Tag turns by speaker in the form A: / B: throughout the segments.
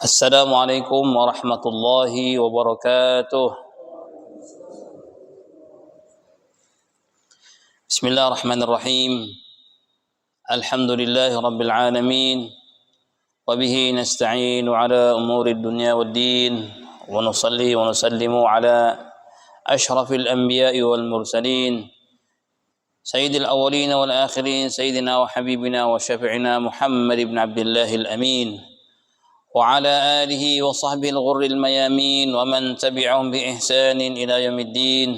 A: Assalamualaikum warahmatullahi wabarakatuh. Bismillahirrahmanirrahim. Alhamdulillahi rabbil alamin. Wa bihi nasta'inu ala umuri dunya waddin. Wa nusalli wa nusallimu ala ashrafil anbiya'i wal mursalin. Sayyidil awwalin wal akhirin. Sayyidina wa habibina wa syafi'ina Muhammad ibn Abdillahil amin. وعلى آله وصحبه الغر الميامين ومن تبعهم بإحسان إلى يوم الدين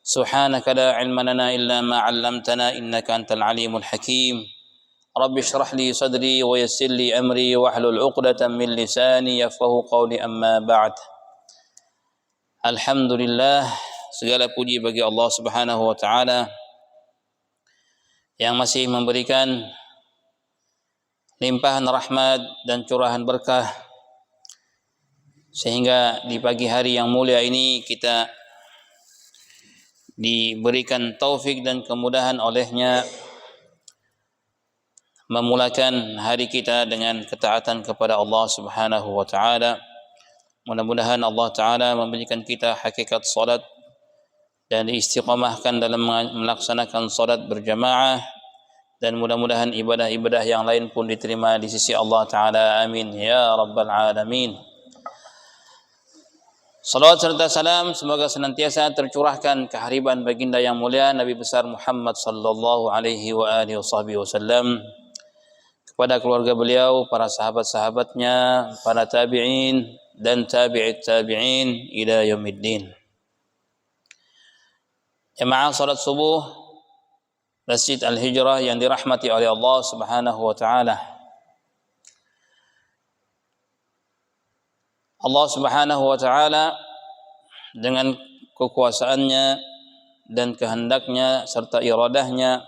A: سبحانك لا علم لنا إلا ما علمتنا إنك أنت العليم الحكيم رب اشرح لي صدري ويسر لي أمري واحلل عقدة من لساني يفقهوا قولي أما بعد. Alhamdulillah, segala puji bagi Allah Subhanahu wa taala yang masih memberikan limpahan rahmat dan curahan berkah sehingga di pagi hari yang mulia ini kita diberikan taufik dan kemudahan olehnya memulakan hari kita dengan ketaatan kepada Allah Subhanahu wa taala. Mudah-mudahan Allah taala memberikan kita hakikat salat dan istiqamahkan dalam melaksanakan salat berjamaah, dan mudah-mudahan ibadah-ibadah yang lain pun diterima di sisi Allah Ta'ala. Amin ya Rabbal Alamin. Salawat serta salam semoga senantiasa tercurahkan kehariban baginda yang mulia Nabi besar Muhammad sallallahu alaihi wa alihi wasallam, kepada keluarga beliau, para sahabat-sahabatnya, para tabi'in dan tabi'it tabi'in ila yaumiddin. Jamaah salat subuh Masjid Al-Hijrah yang dirahmati oleh Allah Subhanahu wa taala. Allah Subhanahu wa taala dengan kekuasaannya dan kehendaknya serta iradahnya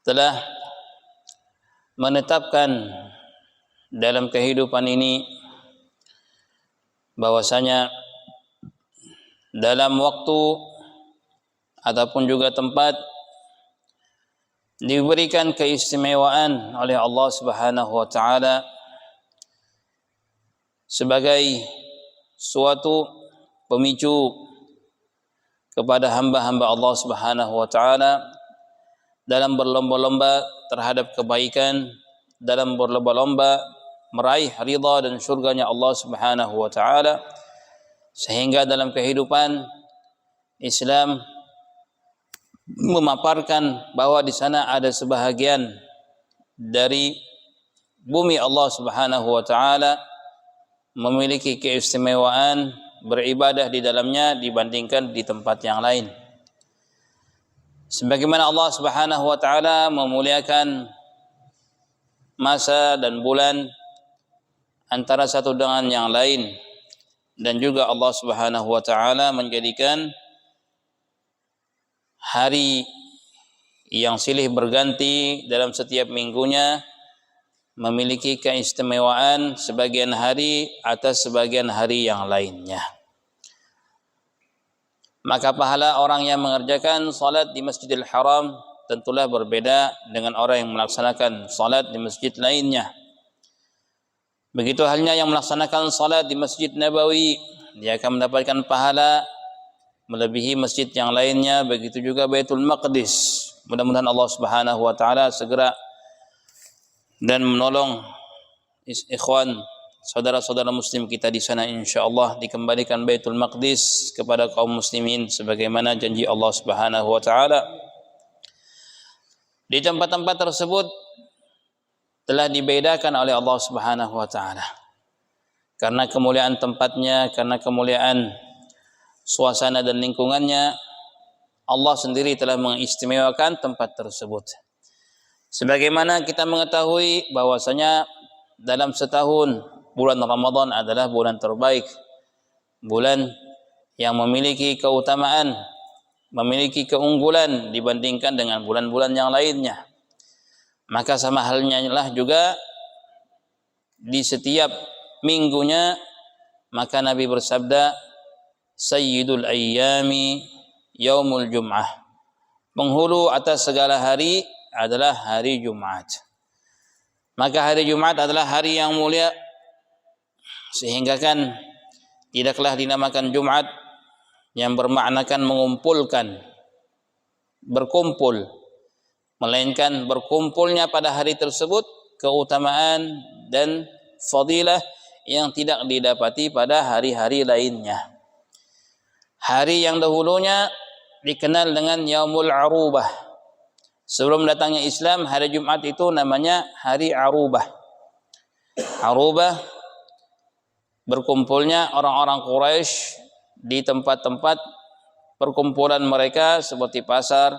A: telah menetapkan dalam kehidupan ini bahwasanya dalam waktu ataupun juga tempat diberikan keistimewaan oleh Allah Subhanahu wa taala sebagai suatu pemicu kepada hamba-hamba Allah Subhanahu wa taala dalam berlomba-lomba terhadap kebaikan, dalam berlomba-lomba meraih ridha dan surganya Allah Subhanahu wa taala, sehingga dalam kehidupan Islam memaparkan bahwa di sana ada sebahagian dari bumi Allah Subhanahu wa taala memiliki keistimewaan beribadah di dalamnya dibandingkan di tempat yang lain. Sebagaimana Allah Subhanahu wa taala memuliakan masa dan bulan antara satu dengan yang lain, dan juga Allah Subhanahu wa taala menjadikan hari yang silih berganti dalam setiap minggunya memiliki keistimewaan sebagian hari atas sebagian hari yang lainnya. Maka pahala orang yang mengerjakan salat di Masjidil Haram tentulah berbeda dengan orang yang melaksanakan salat di masjid lainnya. Begitu halnya yang melaksanakan salat di Masjid Nabawi, dia akan mendapatkan pahala melebihi masjid yang lainnya. Begitu juga Baitul Maqdis. Mudah-mudahan Allah Subhanahu wa taala segera dan menolong ikhwan saudara-saudara muslim kita di sana, insyaallah dikembalikan Baitul Maqdis kepada kaum muslimin sebagaimana janji Allah Subhanahu wa taala. Di tempat-tempat tersebut telah dibedakan oleh Allah Subhanahu wa taala karena kemuliaan tempatnya, karena kemuliaan suasana dan lingkungannya. Allah sendiri telah mengistimewakan tempat tersebut. Sebagaimana kita mengetahui bahwasanya dalam setahun bulan Ramadan adalah bulan terbaik, bulan yang memiliki keutamaan, memiliki keunggulan dibandingkan dengan bulan-bulan yang lainnya. Maka sama halnya lah juga di setiap minggunya, maka Nabi bersabda, Sayyidul ayyami yaumul jum'ah. Penghulu atas segala hari adalah hari Jumat. Maka hari Jumat adalah hari yang mulia, sehingga kan tidaklah dinamakan Jumat yang bermaknakan mengumpulkan, berkumpul, melainkan berkumpulnya pada hari tersebut keutamaan dan fadilah yang tidak didapati pada hari-hari lainnya. Hari yang dahulunya dikenal dengan Yaumul Arubah. Sebelum datangnya Islam, hari Jumat itu namanya hari Arubah. Arubah berkumpulnya orang-orang Quraisy di tempat-tempat perkumpulan mereka seperti pasar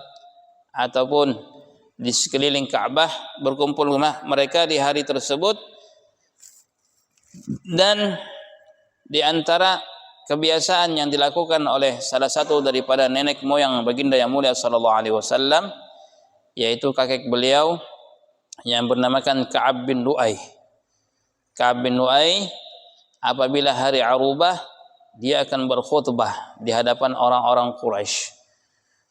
A: ataupun di sekeliling Ka'bah, berkumpul mereka di hari tersebut. Dan di antara kebiasaan yang dilakukan oleh salah satu daripada nenek moyang baginda yang mulia sallallahu alaihi wasallam, yaitu kakek beliau yang bernamakan Ka'ab bin Lu'ay. Ka'ab bin Lu'ay apabila hari Arubah, dia akan berkhutbah di hadapan orang-orang Quraisy.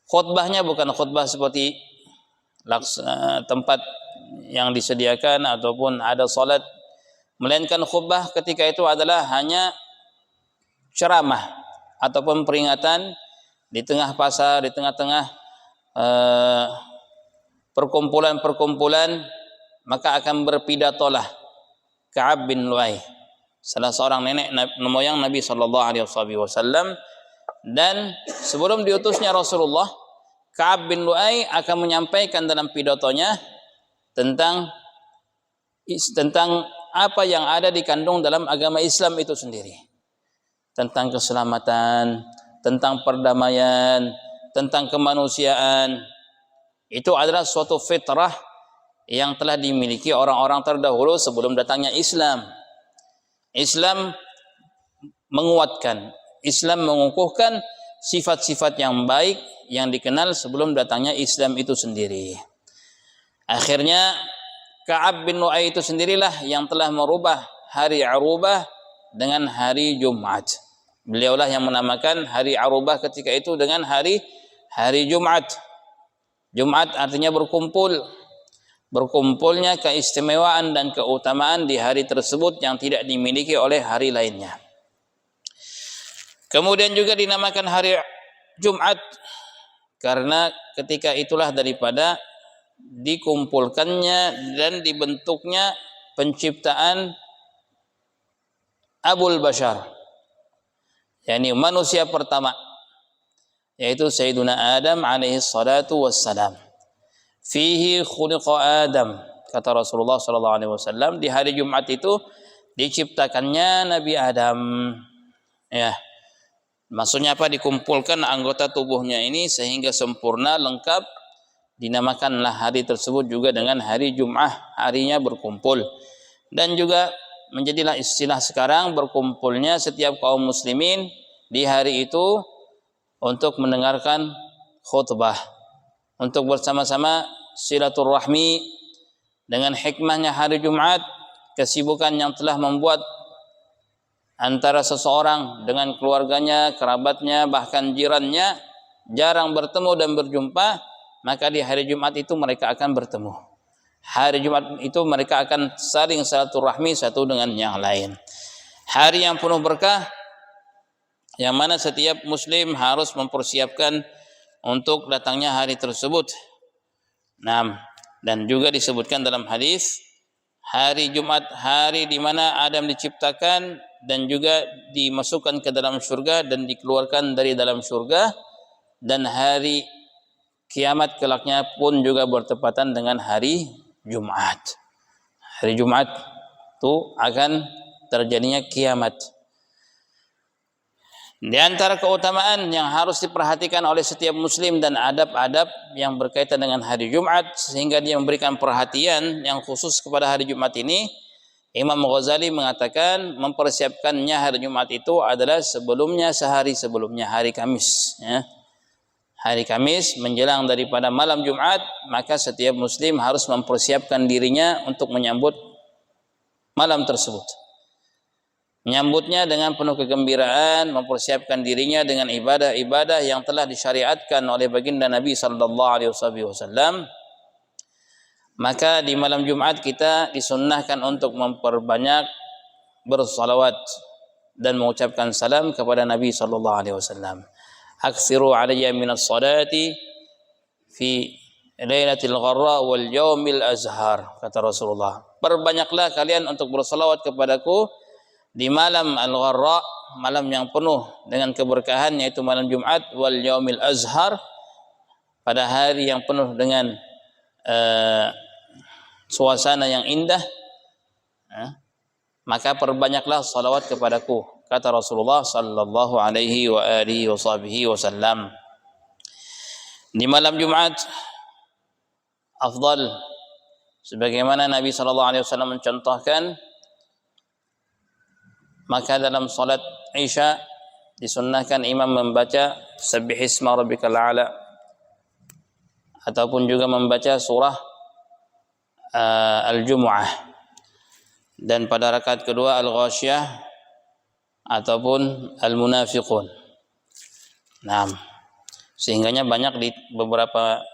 A: Khutbahnya bukan khutbah seperti tempat yang disediakan ataupun ada salat, melainkan khutbah ketika itu adalah hanya ceramah ataupun peringatan di tengah pasar, di tengah-tengah perkumpulan-perkumpulan, maka akan berpidatolah Ka'ab bin Lu'ay, salah seorang nenek moyang Nabi sallallahu alaihi wasallam. Dan sebelum diutusnya Rasulullah, Ka'ab bin Lu'ay akan menyampaikan dalam pidatonya tentang apa yang ada dikandung dalam agama Islam itu sendiri, tentang keselamatan, tentang perdamaian, tentang kemanusiaan. Itu adalah suatu fitrah yang telah dimiliki orang-orang terdahulu sebelum datangnya Islam. Islam menguatkan, Islam mengukuhkan sifat-sifat yang baik yang dikenal sebelum datangnya Islam itu sendiri. Akhirnya Ka'ab bin Lu'ay itu sendirilah yang telah merubah hari Arubah dengan hari Jumat. Beliaulah yang menamakan hari Arubah ketika itu dengan hari Jumat. Jumat artinya berkumpul. Berkumpulnya keistimewaan dan keutamaan di hari tersebut yang tidak dimiliki oleh hari lainnya. Kemudian juga dinamakan hari Jumat karena ketika itulah daripada dikumpulkannya dan dibentuknya penciptaan Abul Bashar, yakni manusia pertama, yaitu Sayyiduna Adam alaihi salatu wassalam. Fihi khuliqa Adam, kata Rasulullah sallallahu alaihi wasallam, di hari Jumat itu diciptakannya Nabi Adam. Ya. Maksudnya apa? Dikumpulkan anggota tubuhnya ini sehingga sempurna, lengkap. Dinamakanlah hari tersebut juga dengan hari Jum'ah, harinya berkumpul. Dan juga menjadilah istilah sekarang berkumpulnya setiap kaum muslimin di hari itu untuk mendengarkan khutbah, untuk bersama-sama silaturahmi. Dengan hikmahnya hari Jumat, kesibukan yang telah membuat antara seseorang dengan keluarganya, kerabatnya, bahkan jirannya jarang bertemu dan berjumpa, maka di hari Jumat itu mereka akan bertemu. Hari Jumat itu mereka akan saling silaturahmi satu dengan yang lain. Hari yang penuh berkah, yang mana setiap muslim harus mempersiapkan untuk datangnya hari tersebut. Nah, dan juga disebutkan dalam hadis, hari Jumat hari di mana Adam diciptakan dan juga dimasukkan ke dalam surga dan dikeluarkan dari dalam surga, dan hari kiamat kelaknya pun juga bertepatan dengan hari Jumat. Hari Jumat itu akan terjadinya kiamat. Di antara keutamaan yang harus diperhatikan oleh setiap muslim dan adab-adab yang berkaitan dengan hari Jumat sehingga dia memberikan perhatian yang khusus kepada hari Jumat ini, Imam Ghazali mengatakan mempersiapkannya hari Jumat itu adalah sebelumnya, sehari sebelumnya, hari Kamis, ya. Hari Kamis menjelang daripada malam Jumat, maka setiap muslim harus mempersiapkan dirinya untuk menyambut malam tersebut. Menyambutnya dengan penuh kegembiraan, mempersiapkan dirinya dengan ibadah-ibadah yang telah disyariatkan oleh baginda Nabi sallallahu alaihi wasallam. Maka di malam Jumat kita disunnahkan untuk memperbanyak bersalawat dan mengucapkan salam kepada Nabi sallallahu alaihi wasallam. Aksiru alayya minas salati fi lailatul gharra wal yaumil azhar, kata Rasulullah. Perbanyaklah kalian untuk bersalawat kepadaku di malam al-gharra, malam yang penuh dengan keberkahan, yaitu malam Jumat, wal yaumil azhar, pada hari yang penuh dengan suasana yang indah. Maka perbanyaklah salawat kepadaku, kata Rasulullah sallallahu alaihi wa alihi wasallam. Di malam Jumat afdal, sebagaimana Nabi sallallahu alaihi wasallam mencontohkan, maka dalam salat Isya disunnahkan imam membaca Sabbihisma rabbikal a'la, ataupun juga membaca surah Al-Jumu'ah, dan pada rakaat kedua Al-Ghasyiyah ataupun Al-Munafiqun. Nah, sehingganya banyak di beberapa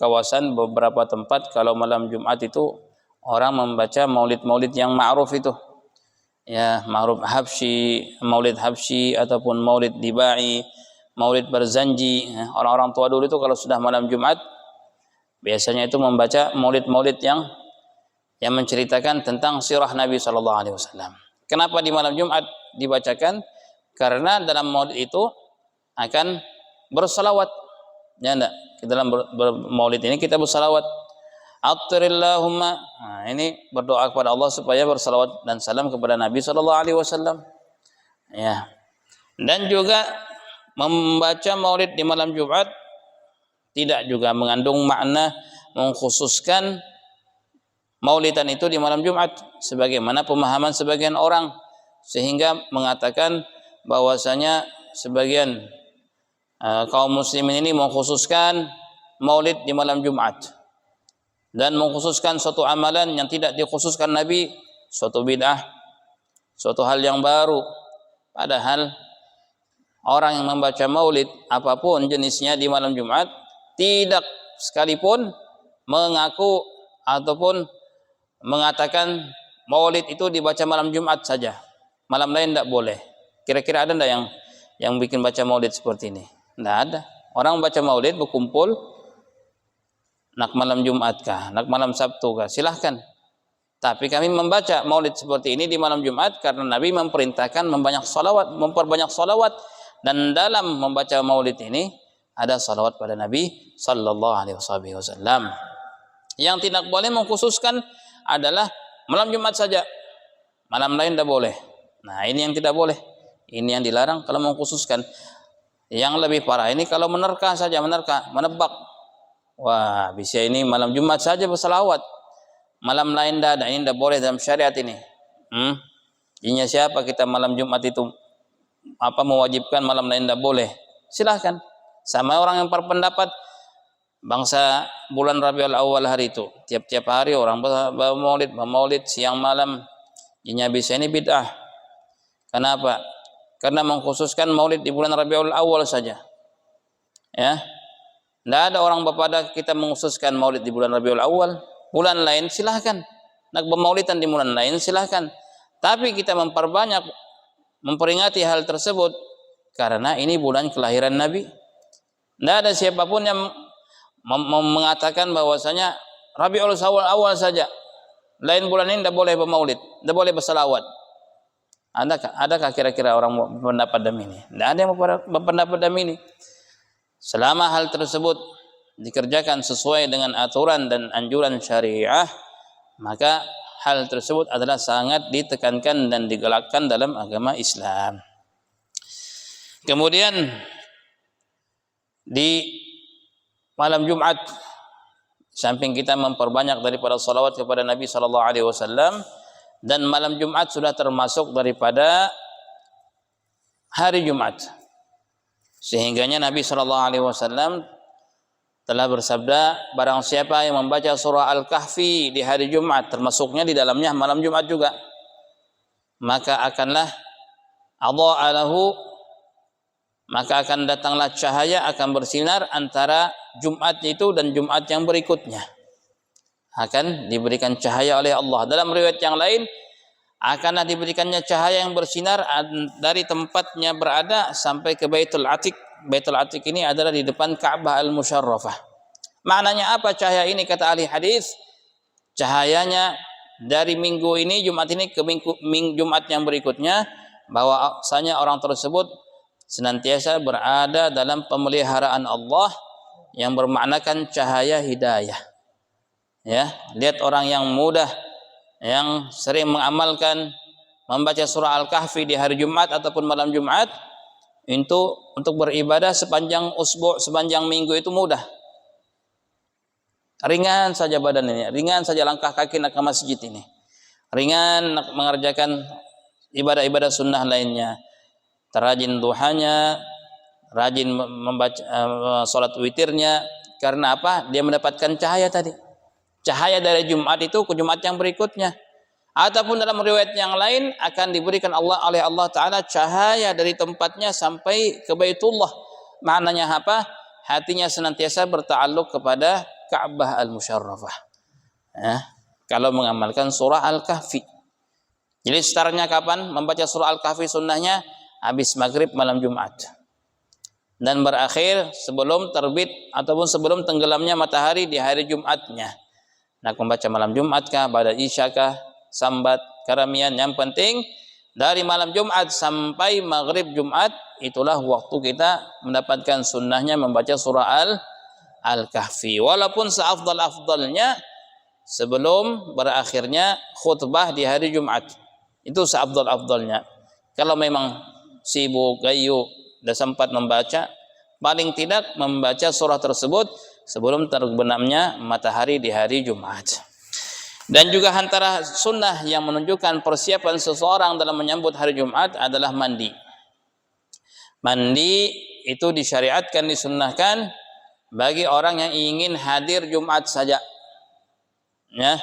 A: kawasan, beberapa tempat, kalau malam Jumat itu orang membaca maulid-maulid yang ma'ruf itu, ya, ma'ruf Habsyi, maulid Habsyi ataupun maulid Dibai, maulid Barzanji. Orang-orang tua dulu itu kalau sudah malam Jumat biasanya itu membaca maulid-maulid yang menceritakan tentang sirah Nabi sallallahu alaihi wasallam. Kenapa di malam Jumat dibacakan? Karena dalam maulid itu akan bersalawat. Ya enggak? Dalam maulid ini kita bersalawat. Attirillahumma. Nah, ini berdoa kepada Allah supaya bersalawat dan salam kepada Nabi sallallahu alaihi wasallam. Ya. Dan juga membaca maulid di malam Jumat tidak juga mengandung makna mengkhususkan maulidan itu di malam Jumat, sebagaimana pemahaman sebagian orang, sehingga mengatakan bahwasanya sebagian kaum muslimin ini mengkhususkan maulid di malam Jumat dan mengkhususkan suatu amalan yang tidak dikhususkan Nabi, suatu bid'ah, suatu hal yang baru. Padahal orang yang membaca maulid apapun jenisnya di malam Jumat tidak sekalipun mengaku ataupun mengatakan maulid itu dibaca malam Jumat saja, malam lain tidak boleh. Kira-kira ada tidak yang bikin baca maulid seperti ini? Tidak ada. Orang baca maulid berkumpul, nak malam Jumat kah, nak malam Sabtu kah, silahkan. Tapi kami membaca maulid seperti ini di malam Jumat karena Nabi memerintahkan memperbanyak salawat, dan dalam membaca maulid ini ada salawat pada Nabi sallallahu alaihi wasallam. Yang tidak boleh mengkhususkan adalah malam Jumat saja, malam lain tidak boleh. Nah, ini yang tidak boleh, ini yang dilarang kalau mengkhususkan. Yang lebih parah ini kalau menebak. Wah, bisa ini malam Jumat saja bersalawat, malam lain tidak ada. Ini tidak boleh dalam syariat ini. Ini siapa kita malam Jumat itu mewajibkan malam lain tidak boleh? Silahkan. Sama orang yang berpendapat bangsa bulan Rabiul Awal hari itu tiap-tiap hari orang bermaulid siang malam, ini bisa, ini bid'ah. Kenapa? Karena mengkhususkan maulid di bulan Rabiul Awal saja. Ya. Tidak ada orang berpada kita mengkhususkan maulid di bulan Rabiul Awal. Bulan lain silahkan. Nak bermaulidan di bulan lain silahkan. Tapi kita memperingati hal tersebut karena ini bulan kelahiran Nabi. Tidak ada siapapun yang mengatakan bahwasanya Rabiul Awal saja, lain bulan ini tidak boleh bermaulid, tidak boleh bersalawat. Adakah kira-kira orang berpendapat demikian? Tidak ada yang berpendapat demikian. Selama hal tersebut dikerjakan sesuai dengan aturan dan anjuran syariah, maka hal tersebut adalah sangat ditekankan dan digalakkan dalam agama Islam. Kemudian di malam Jumat, samping kita memperbanyak daripada salawat kepada Nabi sallallahu alaihi wasallam, dan malam Jumat sudah termasuk daripada hari Jumat, sehingganya Nabi sallallahu alaihi wasallam telah bersabda, barang siapa yang membaca surah Al-Kahfi di hari Jumat, termasuknya di dalamnya malam Jumat juga, maka akanlah maka akan datanglah cahaya, akan bersinar antara Jumat itu dan Jumat yang berikutnya. akan diberikan cahaya oleh Allah. Dalam riwayat yang lain, akanlah diberikannya cahaya yang bersinar dari tempatnya berada sampai ke Baitul Atiq. Baitul Atiq ini adalah di depan Ka'bah Al-Musyarrafah. Maknanya apa cahaya ini? Kata ahli hadis, cahayanya dari minggu ini, Jumat ini ke Jumat yang berikutnya, bahwasanya orang tersebut senantiasa berada dalam pemeliharaan Allah yang bermaknakan cahaya hidayah. Ya, lihat orang yang mudah, yang sering mengamalkan membaca surah Al-Kahfi di hari Jumat ataupun malam Jumat, itu untuk beribadah sepanjang usbu', sepanjang minggu itu mudah. Ringan saja badan ini, ringan saja langkah kaki nak ke masjid ini, ringan nak mengerjakan ibadah-ibadah sunnah lainnya, terajin duhanya, rajin membaca salat witirnya. Karena apa? Dia mendapatkan cahaya tadi, cahaya dari Jumat itu ke Jumat yang berikutnya. Ataupun dalam riwayat yang lain akan diberikan oleh Allah Ta'ala cahaya dari tempatnya sampai ke Baitullah. Maknanya apa? Hatinya senantiasa berta'alluq kepada Ka'bah Al-Musyarrafah. Kalau mengamalkan surah Al-Kahfi. Jadi startnya kapan? Membaca surah Al-Kahfi sunnahnya habis maghrib malam Jumat. Dan berakhir sebelum terbit ataupun sebelum tenggelamnya matahari di hari Jumatnya. Nak membaca malam Jumat kah, pada Isya kah, sambat, karamian, yang penting dari malam Jumat sampai maghrib Jumat, itulah waktu kita mendapatkan sunnahnya membaca surah Al-Kahfi. Walaupun seafdal-afdalnya sebelum berakhirnya khutbah di hari Jumat, itu seafdal-afdalnya. Kalau memang sibuk, gayu, tidak sempat membaca, paling tidak membaca surah tersebut sebelum terbenamnya matahari di hari Jumat. Dan juga antara sunnah yang menunjukkan persiapan seseorang dalam menyambut hari Jumat adalah mandi. Mandi itu disyariatkan, disunnahkan bagi orang yang ingin hadir Jumat saja. Ya,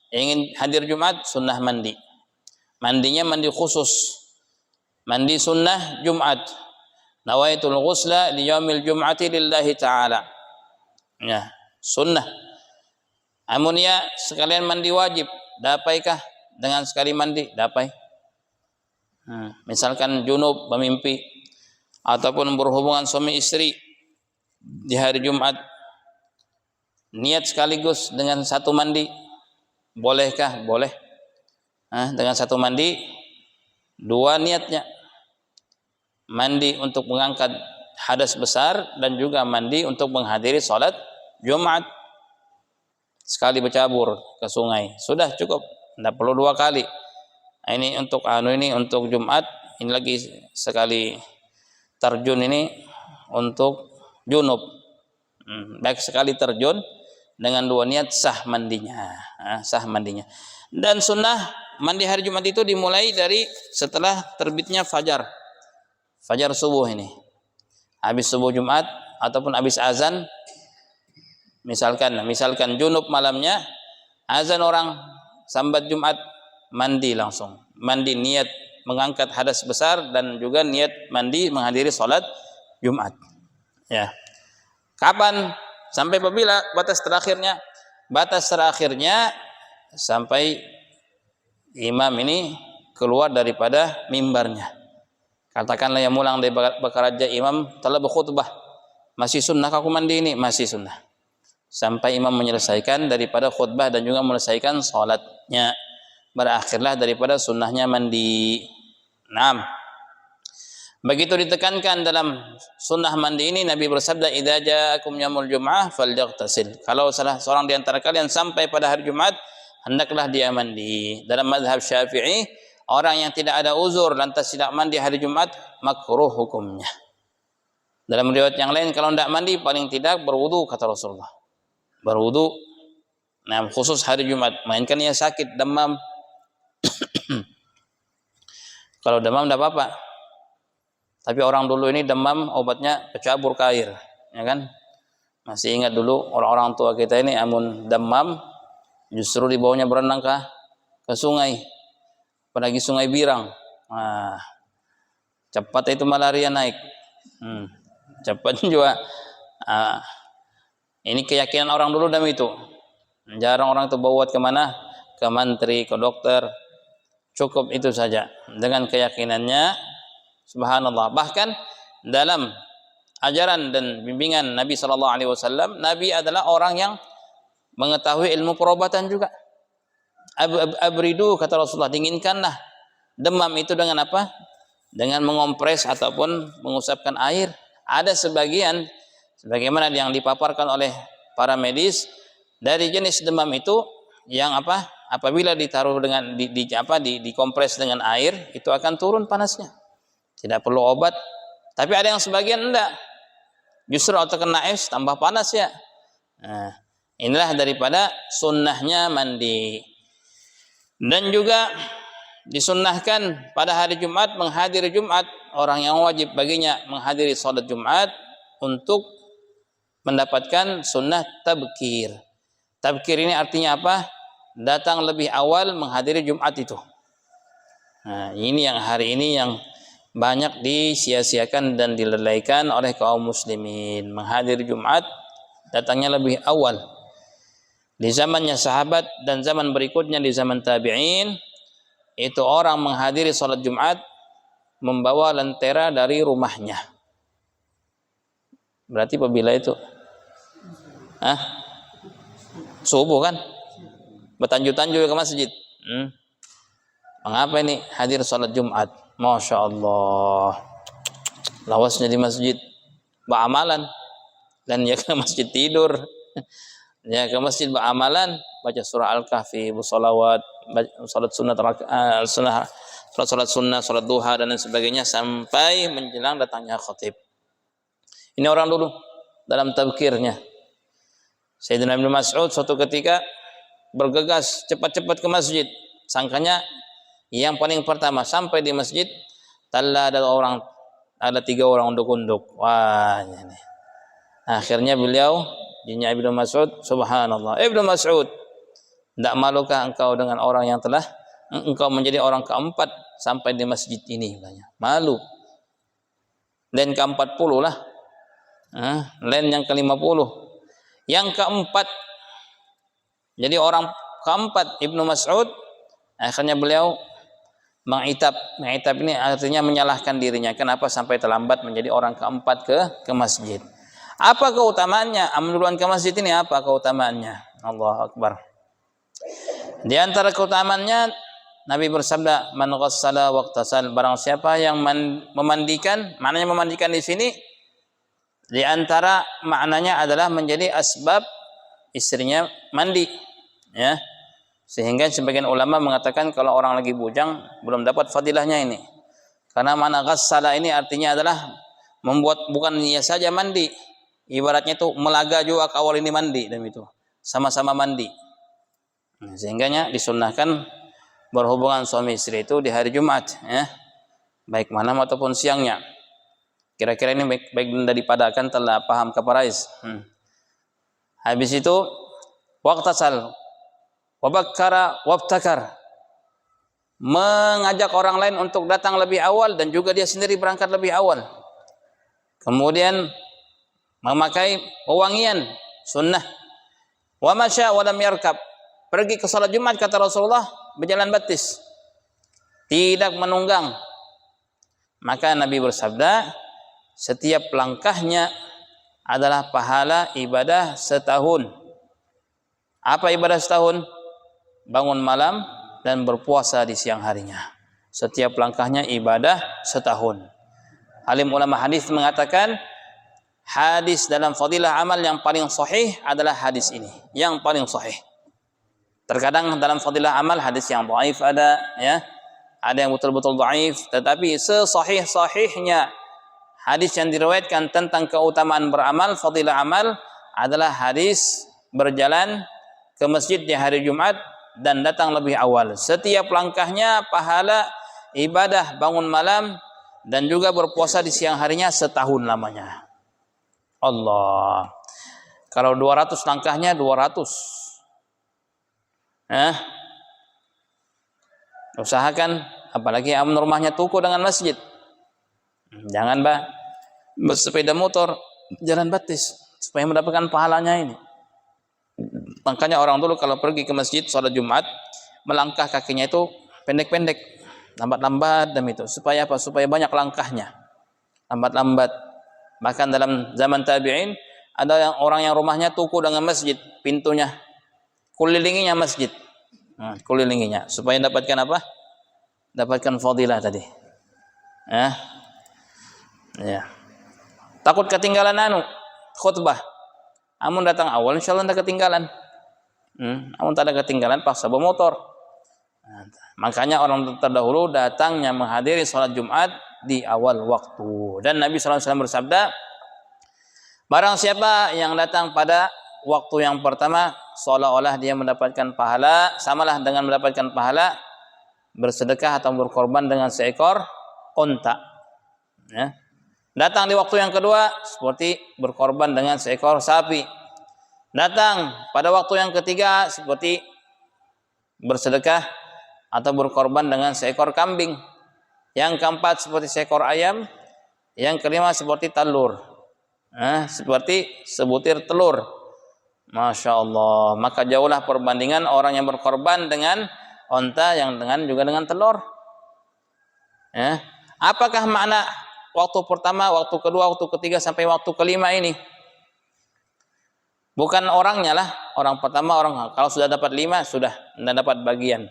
A: ingin hadir Jumat, sunnah mandi. Mandinya mandi khusus, mandi sunnah Jumat. Nawaitul ghusla li yaumil jum'ati lillahi ta'ala. Ya, sunnah. Amun ya sekalian mandi wajib, dapaikah dengan sekali mandi? Dapai. Misalkan junub, bermimpi, ataupun berhubungan suami istri di hari Jumat, niat sekaligus dengan satu mandi, bolehkah? Boleh. Dengan satu mandi, dua niatnya, mandi untuk mengangkat hadas besar dan juga mandi untuk menghadiri sholat Jumat. Sekali bercabur ke sungai sudah cukup, tidak perlu dua kali. Ini untuk ini untuk Jumat, ini lagi sekali terjun ini untuk junub. Baik sekali terjun dengan dua niat sah mandinya, sah mandinya. Dan sunnah mandi hari Jumat itu dimulai dari setelah terbitnya fajar subuh ini. Habis subuh Jumat ataupun habis azan, misalkan junub malamnya, azan orang sambat Jumat, mandi langsung, mandi niat mengangkat hadas besar dan juga niat mandi menghadiri sholat Jumat. Ya, kapan? Sampai apabila batas terakhirnya sampai imam ini keluar daripada mimbarnya. Katakanlah yang mulang dari bakaraja imam telah berkhutbah, masih sunnah aku mandi ini? Masih sunnah. Sampai imam menyelesaikan daripada khutbah dan juga menyelesaikan sholatnya, berakhirlah daripada sunnahnya mandi. Begitu ditekankan dalam sunnah mandi ini, Nabi bersabda, idza ja'akum yaumul jum'ah falyaghtasil. Kalau salah seorang di antara kalian sampai pada hari Jumat, hendaklah dia mandi. Dalam mazhab Syafi'i, orang yang tidak ada uzur lantas tidak mandi hari Jumat, makruh hukumnya. Dalam riwayat yang lain, kalau tidak mandi paling tidak berwudu, kata Rasulullah. Berwudu, khusus hari Jumat. Mainkan ia sakit, demam. Kalau demam tidak apa-apa. Tapi orang dulu ini demam obatnya pecabur ke air, ya kan? Masih ingat dulu orang-orang tua kita ini amun demam justru dibawanya berenang ke sungai, apalagi Sungai Birang. Cepat itu malaria naik. Cepat juga. Ini keyakinan orang dulu dam itu. Jarang orang itu bawa kemana? Ke mantri, ke dokter. Cukup itu saja. Dengan keyakinannya, subhanallah. Bahkan dalam ajaran dan bimbingan Nabi SAW, Nabi adalah orang yang mengetahui ilmu perobatan juga. Abridu, kata Rasulullah, dinginkanlah demam itu dengan apa? Dengan mengompres ataupun mengusapkan air. Ada sebagian, sebagaimana yang dipaparkan oleh para medis, dari jenis demam itu yang apa? Apabila ditaruh dengan dikompres dengan air, itu akan turun panasnya. Tidak perlu obat. Tapi ada yang sebagian enggak. Justru atau kena es tambah panas ya. Nah, inilah daripada sunnahnya mandi. Dan juga disunnahkan pada hari Jumat menghadiri Jumat, orang yang wajib baginya menghadiri salat Jumat untuk mendapatkan sunnah tabkir. Tabkir ini artinya apa? Datang lebih awal menghadiri Jumat itu. Nah, ini yang hari ini yang banyak disia-siakan dan dilalaikan oleh kaum muslimin. Menghadiri Jumat datangnya lebih awal. Di zamannya sahabat dan zaman berikutnya di zaman tabi'in, itu orang menghadiri salat Jumat membawa lentera dari rumahnya. Berarti apabila itu? Subuh kan? Bertanju-tanju ke masjid. Mengapa ini hadir salat Jumat? Masya Allah. Lawasnya di masjid beramalan. Dan ya ke masjid tidur. Ya ke masjid beramalan, baca surah Al-Kahfi, bersolawat, salat sunat, salat sunnah, salat duha dan lain sebagainya sampai menjelang datangnya khatib. Ini orang dulu dalam tabkirnya. Sayyidina Ibnu Mas'ud suatu ketika bergegas cepat-cepat ke masjid. Sangkanya yang paling pertama sampai di masjid, ada 3 orang unduk-unduk. Wah, ini. Akhirnya beliau dinya Ibnu Mas'ud, subhanallah. Ibnu Mas'ud, tidak malukah engkau dengan orang yang telah engkau menjadi orang keempat sampai di masjid ini? Malu. Lain ke-40 lah. Lain yang ke-50. Yang keempat. Jadi orang keempat Ibnu Mas'ud, akhirnya beliau mengitab. Mengitab ini artinya menyalahkan dirinya. Kenapa sampai terlambat menjadi orang keempat ke masjid? Apa keutamaannya? Duluan ke masjid ini apa keutamaannya? Allahu Akbar. Di antara keutamaannya Nabi bersabda, "Man ghassala waqtasal." Barang siapa yang memandikan, maknanya memandikan di sini di antara maknanya adalah menjadi asbab istrinya mandi, ya. Sehingga sebagian ulama mengatakan kalau orang lagi bujang belum dapat fadilahnya ini. Karena mana ghassala ini artinya adalah membuat bukan dia saja mandi. Ibaratnya itu melaga juga kawal ini mandi dan itu sama-sama mandi. Sehingganya disunnahkan berhubungan suami istri itu di hari Jumat, ya. Baik malam ataupun siangnya. Kira-kira ini baik daripada telah paham kaparais. Habis itu waqtasal wabakkara wabtakar, mengajak orang lain untuk datang lebih awal dan juga dia sendiri berangkat lebih awal. Kemudian memakai wewangian sunnah. Wa masya wa lam yarkab, pergi ke salat Jumat kata Rasulullah berjalan batis, tidak menunggang. Maka Nabi bersabda, setiap langkahnya adalah pahala ibadah setahun. Apa ibadah setahun? Bangun malam dan berpuasa di siang harinya. Setiap langkahnya ibadah setahun. Alim ulama hadis mengatakan, hadis dalam fadilah amal yang paling sahih adalah hadis ini, yang paling sahih. Terkadang dalam fadilah amal hadis yang dhaif ada, ya. Ada yang betul-betul dhaif, tetapi sesahih-sahihnya hadis yang diriwayatkan tentang keutamaan beramal, fadilah amal adalah hadis berjalan ke masjid di hari Jumat dan datang lebih awal. Setiap langkahnya pahala ibadah bangun malam dan juga berpuasa di siang harinya setahun lamanya. Allah. Kalau 200 langkahnya 200. Usahakan, apalagi yang rumahnya tuku dengan masjid. Jangan bersepeda motor jalan batis supaya mendapatkan pahalanya ini. Makanya orang dulu kalau pergi ke masjid sholat Jumat, melangkah kakinya itu pendek-pendek, lambat-lambat demi itu. Supaya apa? Supaya banyak langkahnya, lambat-lambat. Bahkan dalam zaman tabi'in ada orang yang rumahnya tuku dengan masjid, pintunya kelilinginya masjid, kelilinginya supaya dapatkan apa? Dapatkan fadilah tadi. Ya. Takut ketinggalan khutbah. Amun datang awal insyaallah tidak ketinggalan. Amun tak ada ketinggalan paksa bawa motor. Makanya orang terdahulu datangnya menghadiri salat Jumat di awal waktu. Dan Nabi SAW bersabda, barang siapa yang datang pada waktu yang pertama, seolah-olah dia mendapatkan pahala, samalah dengan mendapatkan pahala bersedekah atau berkorban dengan seekor unta. Ya. Datang di waktu yang kedua seperti berkorban dengan seekor sapi. Datang pada waktu yang ketiga seperti bersedekah atau berkorban dengan seekor kambing. Yang keempat seperti seekor ayam. Yang kelima seperti telur. Seperti sebutir telur. Masya Allah. Maka jauhlah perbandingan orang yang berkorban dengan unta yang juga dengan telur. Apakah makna waktu pertama, waktu kedua, waktu ketiga sampai waktu kelima ini? Bukan orangnya lah. Orang pertama kalau sudah dapat 5 sudah tidak dapat bagian.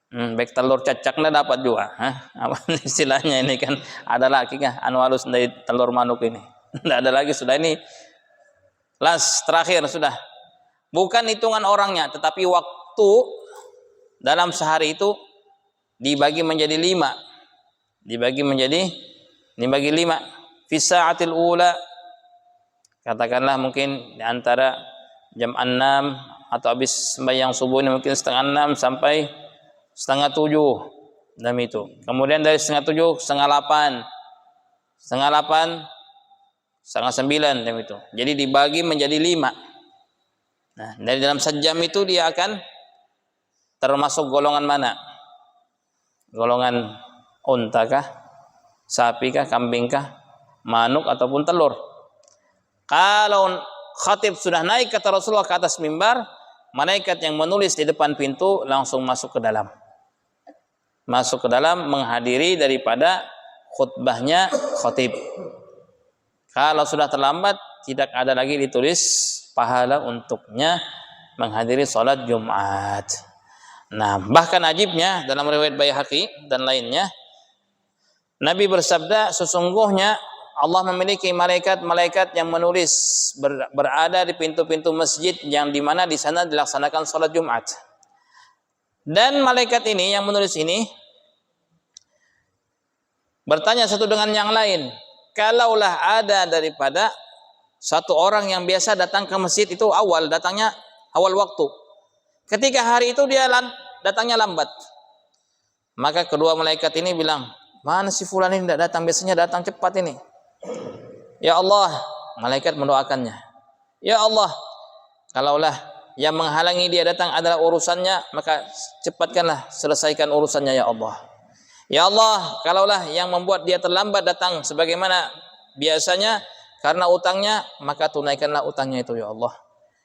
A: Baik telur cacak tidak dapat juga. Apa istilahnya ini kan ada lagi kan anwalus dari telur manuk ini. Tidak ada lagi sudah ini. Last terakhir sudah. Bukan hitungan orangnya, tetapi waktu dalam sehari itu dibagi menjadi 5. Dibagi 5 fi sa'atil ula, katakanlah mungkin di antara jam 6 atau habis sembahyang subuh ini mungkin setengah 6 sampai setengah 7 dan itu. Kemudian dari setengah 7 setengah 8 setengah 9 dan itu. Jadi dibagi menjadi 5. Nah, dari dalam sejam itu dia akan termasuk golongan mana? Golongan unta kah, sapi kah, kambing kah, manuk ataupun telur. Kalau khatib sudah naik kata Rasulullah ke atas mimbar, malaikat yang menulis di depan pintu langsung masuk ke dalam. Masuk ke dalam menghadiri daripada khutbahnya khatib. Kalau sudah terlambat tidak ada lagi ditulis pahala untuknya menghadiri salat Jumat. Nah, bahkan ajibnya dalam riwayat Baihaqi dan lainnya, Nabi bersabda, sesungguhnya Allah memiliki malaikat-malaikat yang menulis berada di pintu-pintu masjid yang di mana di sana dilaksanakan salat Jumat. Dan malaikat ini yang menulis ini bertanya satu dengan yang lain, kalaulah ada daripada satu orang yang biasa datang ke masjid itu datangnya awal waktu. Ketika hari itu dia datangnya lambat. Maka kedua malaikat ini bilang, mana si fulan ini tidak datang, biasanya datang cepat ini. Ya Allah, malaikat mendoakannya. Ya Allah, kalaulah yang menghalangi dia datang adalah urusannya, maka cepatkanlah selesaikan urusannya ya Allah. Ya Allah, kalaulah yang membuat dia terlambat datang sebagaimana biasanya karena utangnya, maka tunaikanlah utangnya itu ya Allah.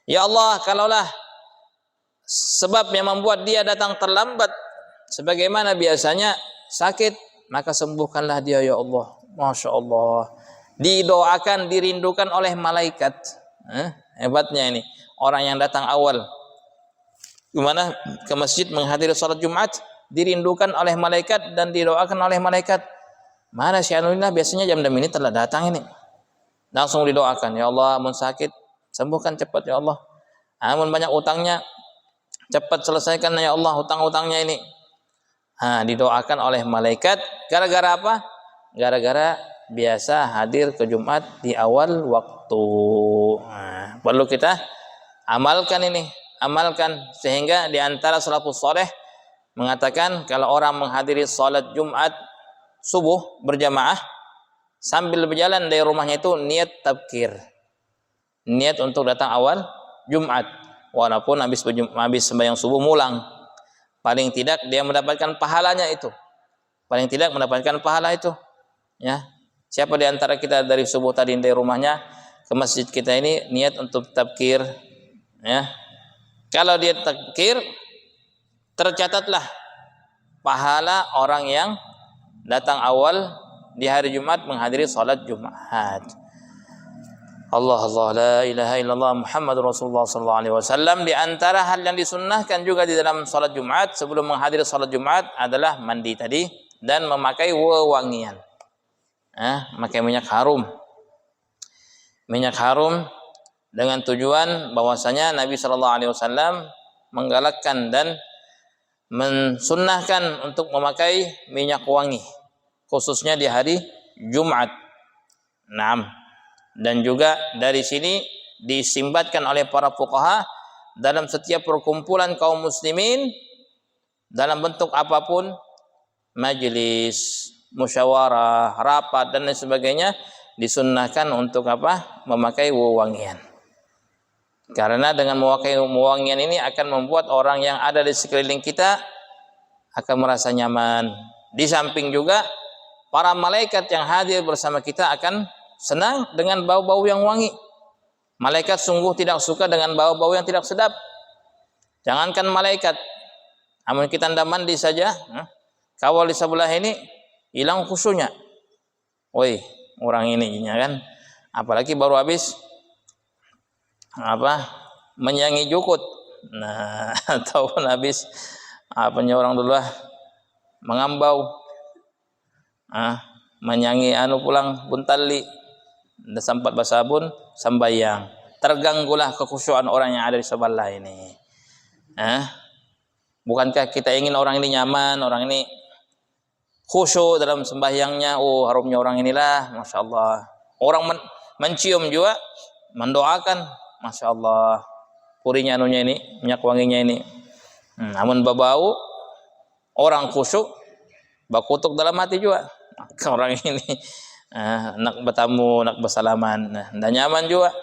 A: Ya Allah, kalaulah sebab yang membuat dia datang terlambat sebagaimana biasanya sakit, maka sembuhkanlah dia ya Allah. Masya Allah. Didoakan, dirindukan oleh malaikat. Hebatnya ini. Orang yang datang awal gimana ke masjid menghadiri salat Jumat, dirindukan oleh malaikat dan didoakan oleh malaikat. Mana si Anulillah biasanya jam 6 ini telah datang ini. Langsung didoakan, ya Allah, amun sakit sembuhkan cepat ya Allah. Amun banyak utangnya cepat selesaikan ya Allah hutang-hutangnya ini. Didoakan oleh malaikat. Gara-gara apa? Gara-gara biasa hadir ke Jumat di awal waktu. Perlu kita amalkan ini. Amalkan sehingga di antara salafus saleh mengatakan kalau orang menghadiri salat Jumat subuh berjamaah sambil berjalan dari rumahnya itu niat tabkir. Niat untuk datang awal Jumat. Walaupun habis sembahyang subuh mulang. Paling tidak dia mendapatkan pahalanya itu. Paling tidak mendapatkan pahala itu. Ya. Siapa di antara kita dari subuh tadi dari rumahnya ke masjid kita ini niat untuk tabkir, ya. Kalau dia takbir, tercatatlah pahala orang yang datang awal di hari Jumat menghadiri salat Jumat. Allah la ilaha illallah Muhammadur Rasulullah sallallahu alaihi wasallam. Di antara hal yang disunnahkan juga di dalam salat Jumat sebelum menghadiri salat Jumat adalah mandi tadi dan memakai wewangian. Memakai minyak harum. Minyak harum dengan tujuan bahwasanya Nabi sallallahu alaihi wasallam menggalakkan dan mensunnahkan untuk memakai minyak wangi khususnya di hari Jumat. Naam. Dan juga dari sini disimbatkan oleh para fuqaha dalam setiap perkumpulan kaum muslimin dalam bentuk apapun, majelis, musyawarah, rapat dan lain sebagainya, disunnahkan untuk apa? Memakai wewangian. Karena dengan memakai wewangian ini akan membuat orang yang ada di sekeliling kita akan merasa nyaman. Di samping juga para malaikat yang hadir bersama kita akan senang dengan bau-bau yang wangi. Malaikat sungguh tidak suka dengan bau-bau yang tidak sedap. Jangankan malaikat, namun kita anda mandi saja, kawal di sebelah ini hilang khusyuknya. Woi, orang ini kan, apalagi baru habis menyangi jukut. Nah, ataupun habis orang dulu mengambau, menyangi pulang buntali. Dan sempat bersabun sambayang, terganggulah kekhusyuan orang yang ada di sebelah ini. Bukankah kita ingin orang ini nyaman, orang ini khusyuk dalam sembahyangnya? Oh, harumnya orang inilah, masya Allah. Orang mencium juga, mendoakan, masya Allah. Purinya ini, minyak wanginya ini. Namun bau orang khusyuk, bakutuk dalam hati juga. Orang ini nak bertamu, nak bersalaman, dan nyaman juga.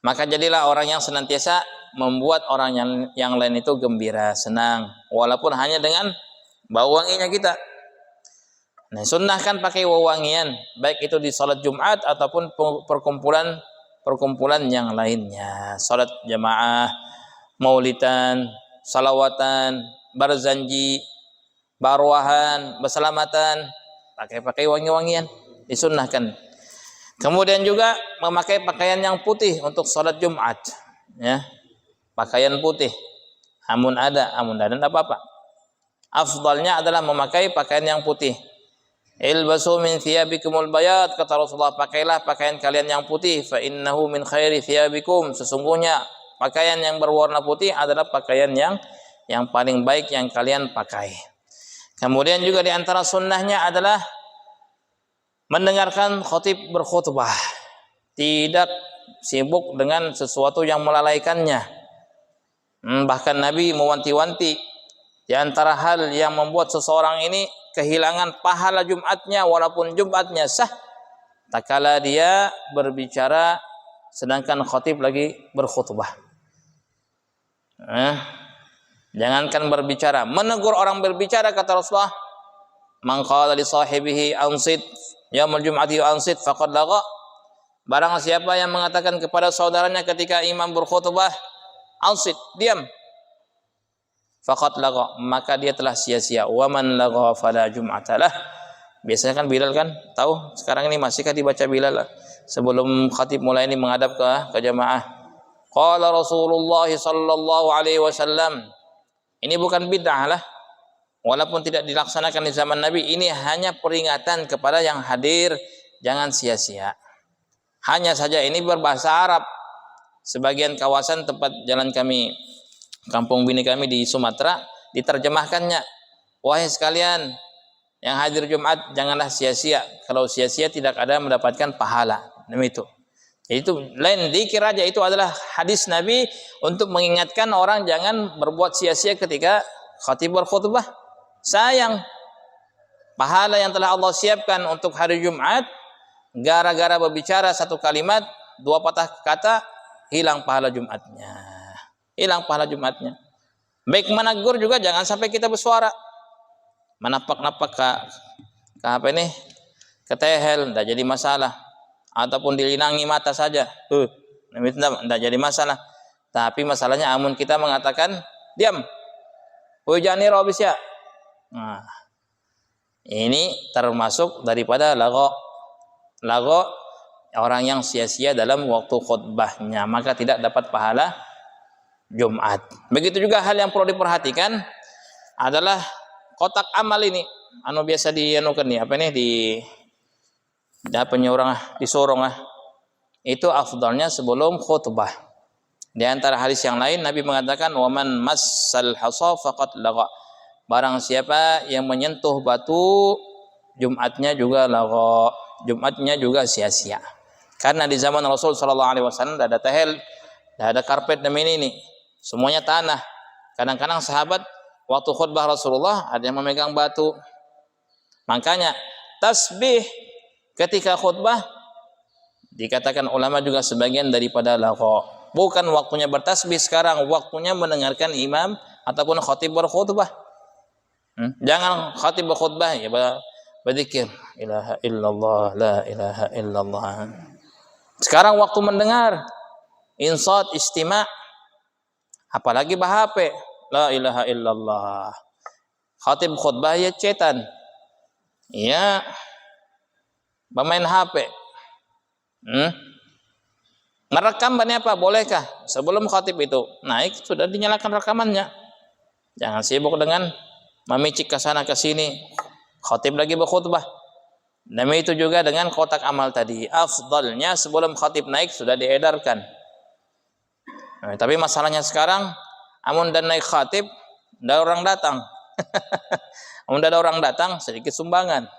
A: Maka jadilah orang yang senantiasa membuat orang yang lain itu gembira, senang, walaupun hanya dengan bau wanginya kita. Nah, sunnahkan pakai wewangian, baik itu di salat Jumat ataupun perkumpulan yang lainnya. Salat jamaah, maulidan, salawatan, barzanji, barwahan, berselamatan, pakai wangi-wangian, disunnahkan. Kemudian juga memakai pakaian yang putih untuk salat Jumat, ya. Pakaian putih. Amun ada tidak apa-apa. Afdalnya adalah memakai pakaian yang putih. Ilbasu min thiyabikumul bayad, kata Rasulullah, pakailah pakaian kalian yang putih, fa innahu min khairi thiyabikum, sesungguhnya pakaian yang berwarna putih adalah pakaian yang paling baik yang kalian pakai. Kemudian juga di antara sunnahnya adalah mendengarkan khatib berkhutbah, tidak sibuk dengan sesuatu yang melalaikannya. Bahkan Nabi mewanti-wanti di antara hal yang membuat seseorang ini kehilangan pahala Jumatnya walaupun Jumatnya sah, tak kala dia berbicara sedangkan khatib lagi berkhutbah. Jangankan berbicara, menegur orang berbicara, kata Rasulullah, man qala li sahibihi ansit yaumul jum'ati ansit faqad lagha. Barang siapa yang mengatakan kepada saudaranya ketika imam berkhutbah, ansit, diam, faqad lagha, maka dia telah sia-sia. Wa man lagha fala jum'atalah. Biasanya kan Bilal kan, tahu sekarang ini masihkah dibaca Bilal sebelum khatib mulai ini menghadap ke jamaah. Qala Rasulullah sallallahu alaihi wasallam. Ini bukan bid'ah lah, walaupun tidak dilaksanakan di zaman Nabi. Ini hanya peringatan kepada yang hadir, jangan sia-sia. Hanya saja ini berbahasa Arab. Sebagian kawasan tempat jalan kami, kampung bini kami di Sumatera, diterjemahkannya, wahai sekalian yang hadir Jumat, janganlah sia-sia. Kalau sia-sia tidak ada mendapatkan pahala. Demikian itu. Itu lain dikir aja, itu adalah hadis Nabi untuk mengingatkan orang jangan berbuat sia-sia ketika khatib berkhutbah. Sayang pahala yang telah Allah siapkan untuk hari Jumat, gara-gara berbicara satu kalimat, dua patah kata, hilang pahala Jumatnya. Hilang pahala Jumatnya. Baik menegur juga jangan sampai kita bersuara. Menapak-napak ke tehel, tidak jadi masalah. Ataupun dilinangi mata saja, tidak jadi masalah. Tapi masalahnya amun kita mengatakan diam, jangan habis ya. Nah, ini termasuk daripada lago. Lago orang yang sia-sia dalam waktu khutbahnya, maka tidak dapat pahala Jumat. Begitu juga hal yang perlu diperhatikan adalah kotak amal ini. Anu biasa dianukan nih, apa nih disorong itu afdalnya sebelum khutbah. Di antara hadis yang lain Nabi mengatakan waman massal hasa faqad lagha. Barang siapa yang menyentuh batu, Jumatnya juga lagha, Jumatnya juga sia-sia. Karena di zaman Rasul sallallahu alaihi wasallam tidak ada tehel, tidak ada karpet demi ini, semuanya tanah. Kadang-kadang sahabat waktu khutbah Rasulullah ada yang memegang batu. Makanya tasbih ketika khutbah dikatakan ulama juga sebagian daripada lagha. Bukan waktunya bertasbih sekarang, waktunya mendengarkan imam ataupun khatib berkhutbah. Jangan khatib berkhutbah ya berzikir ilaha illallah la ilaha illallah. Sekarang waktu mendengar insat istima', apalagi bah-HP la ilaha illallah. Khatib khutbah ya cetan. Ya bermain HP. Merekam banyak apa? Bolehkah? Sebelum khatib itu naik sudah dinyalakan rekamannya. Jangan sibuk dengan memicik ke sana ke sini. Khatib lagi berkhutbah. Demi itu juga dengan kotak amal tadi. Afdalnya sebelum khatib naik sudah diedarkan. Nah, tapi masalahnya sekarang, amun dan naik khatib, ada orang datang. Amun ada orang datang, sedikit sumbangan.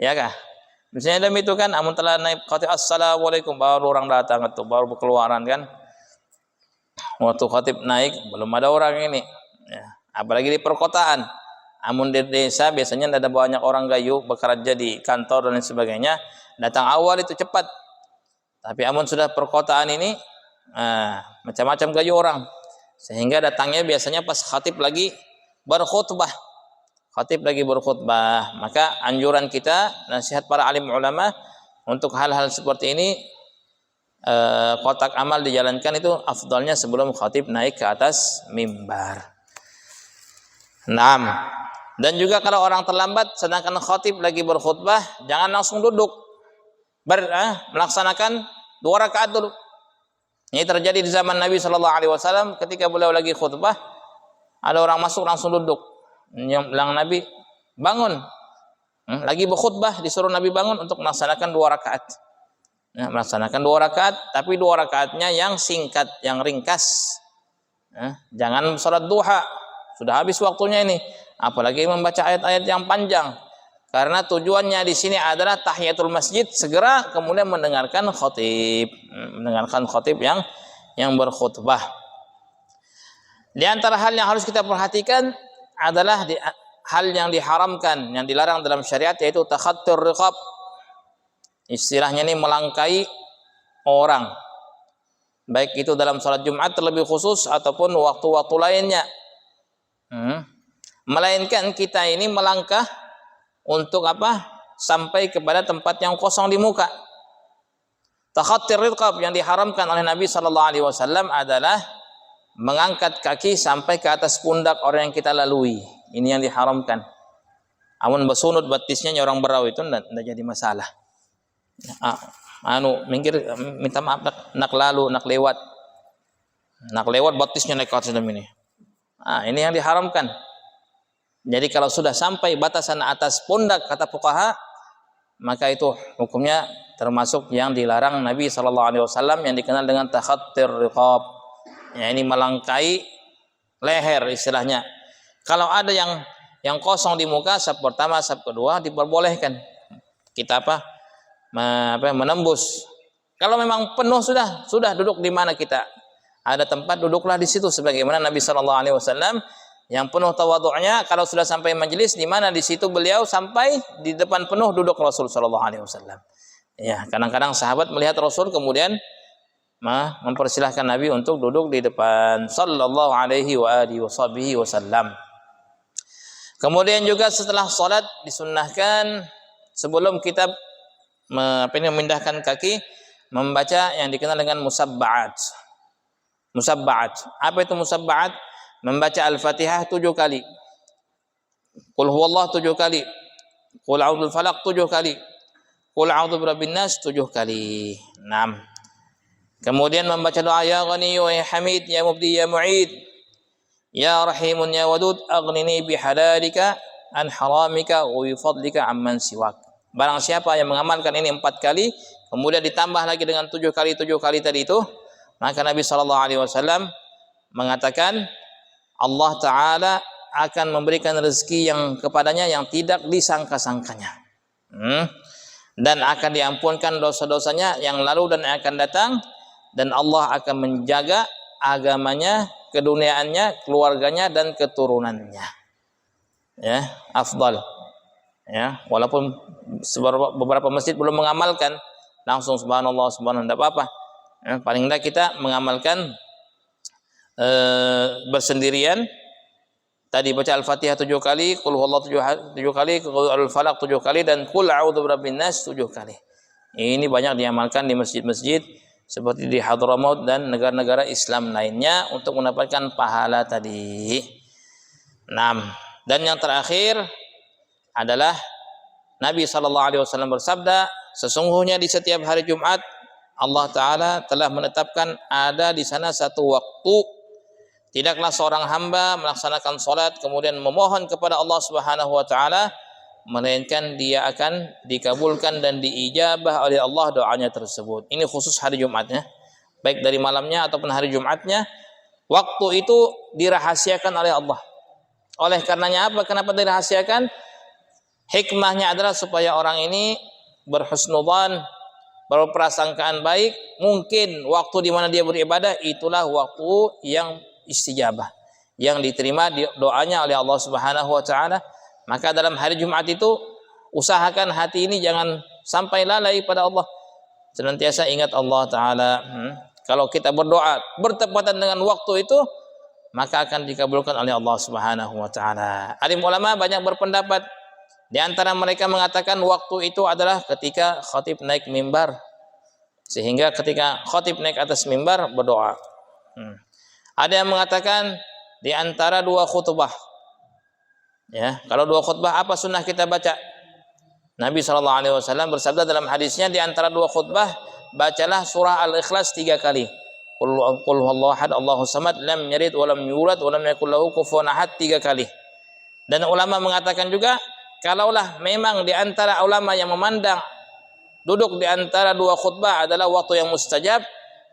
A: Ya kah? Misalnya demi itu kan, amun telah naik khatib, assalamualaikum, baru orang datang atau baru berkeluaran kan. Waktu khatib naik, belum ada orang ini. Ya, apalagi di perkotaan. Amun di desa biasanya ada banyak orang gayu bekerja di kantor dan lain sebagainya. Datang awal itu cepat. Tapi amun sudah perkotaan ini, macam-macam gayu orang. Sehingga datangnya biasanya pas khatib lagi berkhutbah. Khatib lagi berkhutbah. Maka anjuran kita, nasihat para alim ulama untuk hal-hal seperti ini, kotak amal dijalankan itu afdalnya sebelum khatib naik ke atas mimbar. 6. Dan juga kalau orang terlambat sedangkan khatib lagi berkhutbah, jangan langsung duduk. Melaksanakan 2 rakaat dulu. Ini terjadi di zaman Nabi sallallahu alaihi wasallam ketika beliau lagi khutbah, ada orang masuk langsung duduk. Yang bilang Nabi, "Bangun." Lagi berkhutbah disuruh Nabi bangun untuk melaksanakan 2 rakaat. Nah, melaksanakan 2 rakaat, tapi 2 rakaatnya yang singkat, yang ringkas. Jangan salat duha, sudah habis waktunya ini. Apalagi membaca ayat-ayat yang panjang. Karena tujuannya di sini adalah tahiyatul masjid, segera kemudian mendengarkan khatib, yang berkhutbah. Di antara hal yang harus kita perhatikan adalah hal yang diharamkan, yang dilarang dalam syariat, yaitu takhattur riqab. Istilahnya ini melangkai orang, baik itu dalam salat Jumat terlebih khusus ataupun waktu-waktu lainnya. Melainkan kita ini melangkah untuk apa? Sampai kepada tempat yang kosong di muka. Takhattur riqab yang diharamkan oleh Nabi sallallahu alaihi wasallam adalah mengangkat kaki sampai ke atas pundak orang yang kita lalui. Ini yang diharamkan. Amun bersunut batisnya orang berau itu tidak jadi masalah. Minggir, minta maaf nak lalu, nak lewat batisnya naik ke atas ini. Ini yang diharamkan. Jadi kalau sudah sampai batasan atas pundak kata fuqaha, maka itu hukumnya termasuk yang dilarang Nabi sallallahu alaihi wasallam yang dikenal dengan takhattur riqab. Ya, ini melangkai leher istilahnya. Kalau ada yang kosong di muka, saf pertama, saf kedua diperbolehkan. Kita menembus. Kalau memang penuh sudah duduk di mana kita ada tempat, duduklah di situ sebagaimana Nabi sallallahu alaihi wasallam yang penuh tawadhu'nya, kalau sudah sampai majelis di mana di situ beliau sampai di depan penuh duduk Rasul sallallahu alaihi wasallam. Ya, kadang-kadang sahabat melihat Rasul kemudian mempersilahkan Nabi untuk duduk di depan sallallahu alaihi wa alihi wasallam. Kemudian juga setelah salat disunnahkan sebelum kita memindahkan kaki membaca yang dikenal dengan musabba'at. Musabba'at. Apa itu musabba'at? Membaca Al-Fatihah 7 kali. Qul huwallah 7 kali. Qul a'udzu falaq 7 kali. Qul a'udzu birabbin nas 7 kali. 6. Kemudian membaca doa ya Ghani ya Hamid ya Mubdi ya Mu'id ya Rahimun ya Wadud aghnini bihalalika an haramika wa bifadlika amman siwak. Barang siapa yang mengamalkan ini 4 kali, kemudian ditambah lagi dengan 7 kali tadi itu, maka Nabi SAW mengatakan Allah Ta'ala akan memberikan rezeki yang kepadanya yang tidak disangka-sangkanya. Dan akan diampunkan dosa-dosanya yang lalu dan yang akan datang, dan Allah akan menjaga agamanya, keduniaannya, keluarganya dan keturunannya. Ya, afdal. Ya, walaupun beberapa masjid belum mengamalkan langsung subhanallah tidak apa-apa. Ya, paling tidak kita mengamalkan bersendirian. Tadi baca Al-Fatihah 7 kali, Qul huwallahu 7 kali, Qul Al-Falaq 7 kali, dan Qul a'udzu birabbin nas 7 kali. Ini banyak diamalkan di masjid-masjid seperti di Hadramaut dan negara-negara Islam lainnya untuk mendapatkan pahala tadi. 6. Dan yang terakhir adalah Nabi SAW bersabda, sesungguhnya di setiap hari Jumat Allah Ta'ala telah menetapkan ada di sana satu waktu. Tidaklah seorang hamba melaksanakan salat kemudian memohon kepada Allah Subhanahu wa taala melainkan dia akan dikabulkan dan diijabah oleh Allah doanya tersebut. Ini khusus hari Jumatnya. Baik dari malamnya ataupun hari Jumatnya, waktu itu dirahasiakan oleh Allah. Oleh karenanya apa? Kenapa dirahasiakan? Hikmahnya adalah supaya orang ini berhusnudzan, berprasangkaan baik, mungkin waktu di mana dia beribadah itulah waktu yang istijabah, yang diterima doanya oleh Allah Subhanahu wa taala. Maka dalam hari Jumat itu usahakan hati ini jangan sampai lalai pada Allah. Senantiasa ingat Allah taala. Kalau kita berdoa bertepatan dengan waktu itu, maka akan dikabulkan oleh Allah Subhanahu wa taala. Alim ulama banyak berpendapat. Di antara mereka mengatakan waktu itu adalah ketika khatib naik mimbar. Sehingga ketika khatib naik atas mimbar berdoa. Ada yang mengatakan di antara 2 khutbah. Ya, kalau 2 khutbah apa sunnah kita baca? Nabi SAW bersabda dalam hadisnya di antara 2 khutbah bacalah surah Al-Ikhlas 3 kali. Qul huwallahu ahad, Allahus samad, lam yalid wa lam yulad wa lam yakul lahu kufuwan ahad 3 kali. Dan ulama mengatakan juga kalaulah memang di antara ulama yang memandang duduk di antara 2 khutbah adalah waktu yang mustajab,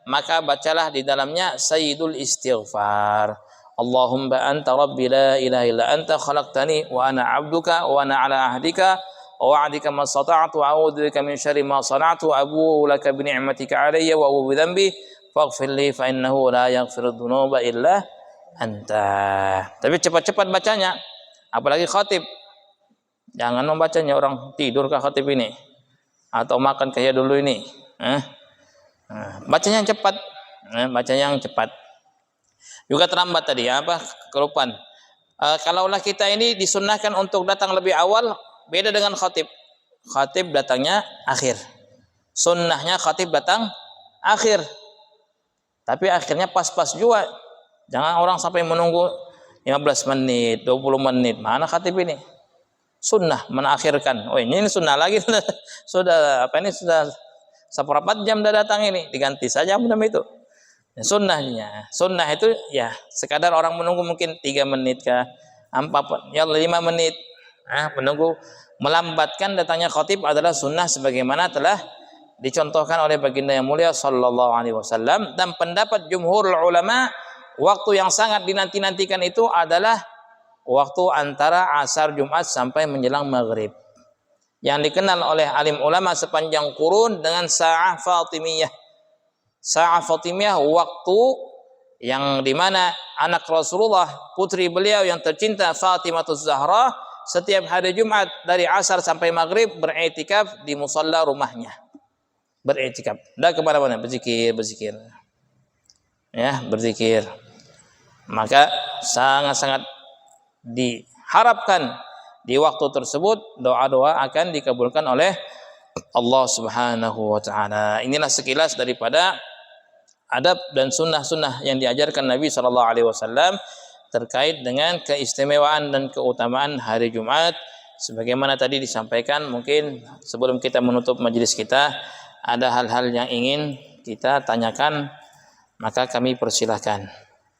A: maka bacalah di dalamnya sayyidul istighfar. Allahumma anta rabbi la ilaha illa anta khalaqtani wa ana 'abduka wa ana 'ala ahdika wa wa'dika ma stata'tu a'udzu bika min syarri ma sana'tu abu'u laka bi ni'matika 'alayya wa abu'u bi dhanbi faghfir li fa innahu la yaghfiru dzunuba illa anta. Tapi cepat-cepat bacanya, apalagi khatib. Jangan membacanya orang tidur kah khatib ini atau makan kayak dulu ini. Bacanya yang cepat, bacanya yang cepat. Juga terlambat tadi, apa kelupaan. Kalaulah kita ini disunnahkan untuk datang lebih awal, beda dengan khatib. Khatib datangnya akhir. Sunnahnya khatib datang akhir. Tapi akhirnya pas-pas juga. Jangan orang sampai menunggu 15 menit, 20 menit. Mana khatib ini? Sunnah menakhirkan. Oh ini sunnah lagi. Sudah apa ini sudah seperempat jam dah datang ini, diganti saja jam itu. Sunnahnya, sunnah itu ya sekadar orang menunggu mungkin 3 menit kah, 4, ya 5 menit. Menunggu, melambatkan datangnya khatib adalah sunnah sebagaimana telah dicontohkan oleh baginda yang mulia sallallahu alaihi wasallam. Dan pendapat jumhur ulama, waktu yang sangat dinanti-nantikan itu adalah waktu antara asar Jumat sampai menjelang maghrib, yang dikenal oleh alim ulama sepanjang kurun dengan sa'ah Fatimiyah. Sa'ah Fatimiyah waktu yang dimana anak Rasulullah, putri beliau yang tercinta Fatimatuz Zahra, setiap hari Jumat dari asar sampai maghrib beriktikaf di musalla rumahnya. Beriktikaf, tidak kemana-mana, berzikir. Ya, berzikir. Maka sangat-sangat diharapkan di waktu tersebut doa-doa akan dikabulkan oleh Allah Subhanahu wa taala. Inilah sekilas daripada adab dan sunnah-sunnah yang diajarkan Nabi sallallahu alaihi wasallam terkait dengan keistimewaan dan keutamaan hari Jumat. Sebagaimana tadi disampaikan, mungkin sebelum kita menutup majelis kita ada hal-hal yang ingin kita tanyakan, maka kami persilahkan.